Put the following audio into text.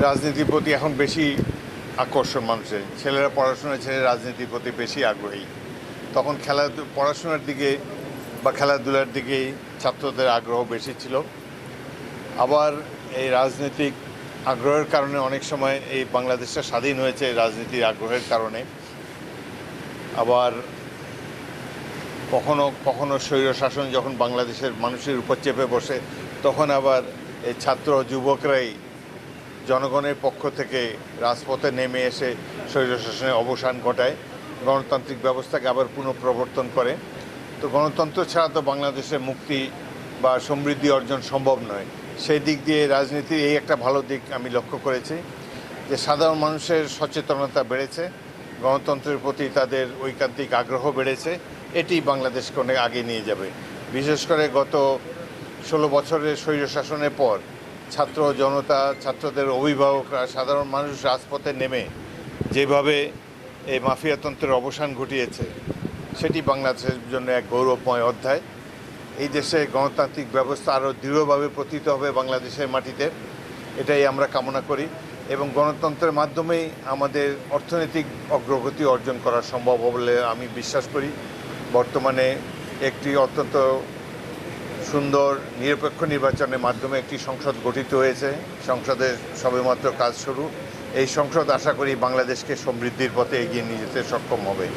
রাজনীতির প্রতি এখন বেশি আকর্ষণ মানুষের। ছেলেরা পড়াশোনা ছেড়ে রাজনীতির প্রতি বেশি আগ্রহী। তখন পড়াশোনার দিকে বা খেলাধুলার দিকেই ছাত্রদের আগ্রহ বেশি ছিল। আবার এই রাজনৈতিক আগ্রহের কারণে অনেক সময় এই বাংলাদেশটা স্বাধীন হয়েছে রাজনীতির আগ্রহের কারণে। আবার কখনো কখনো স্বৈরশাসন যখন বাংলাদেশের মানুষের উপর চেপে বসে, তখন আবার এই ছাত্র যুবকরাই জনগণের পক্ষ থেকে রাজপথে নেমে এসে স্বৈরশাসনের অবসান ঘটায়, গণতান্ত্রিক ব্যবস্থাকে আবার পুনঃপ্রবর্তন করে। তো গণতন্ত্র ছাড়া তো বাংলাদেশের মুক্তি বা সমৃদ্ধি অর্জন সম্ভব নয়। সেই দিক দিয়ে রাজনীতির এই একটা ভালো দিক আমি লক্ষ্য করেছি যে সাধারণ মানুষের সচেতনতা বেড়েছে, গণতন্ত্রের প্রতি তাদের ঐকান্তিক আগ্রহ বেড়েছে। এটি বাংলাদেশকে অনেক আগে নিয়ে যাবে। বিশেষ করে গত 16 বছরের স্বৈরশাসনের পর ছাত্র জনতা, ছাত্রদের অভিভাবকরা, সাধারণ মানুষ রাজপথে নেমে যেভাবে এই মাফিয়াতন্ত্রের অবসান ঘটিয়েছে, সেটি বাংলাদেশের জন্য এক গৌরবময় অধ্যায়। এই দেশে গণতান্ত্রিক ব্যবস্থা আরও দৃঢ়ভাবে প্রতিষ্ঠিত হবে বাংলাদেশের মাটিতে, এটাই আমরা কামনা করি। এবং গণতন্ত্রের মাধ্যমেই আমাদের অর্থনৈতিক অগ্রগতি অর্জন করা সম্ভব বলে আমি বিশ্বাস করি। বর্তমানে একটি অত্যন্ত সুন্দর নিরপেক্ষ নির্বাচনের মাধ্যমে একটি সংসদ গঠিত হয়েছে। সংসদের সবেমাত্র কাজ শুরু। এই সংসদ আশা করি বাংলাদেশকে সমৃদ্ধির পথে এগিয়ে নিয়ে যেতে সক্ষম হবে।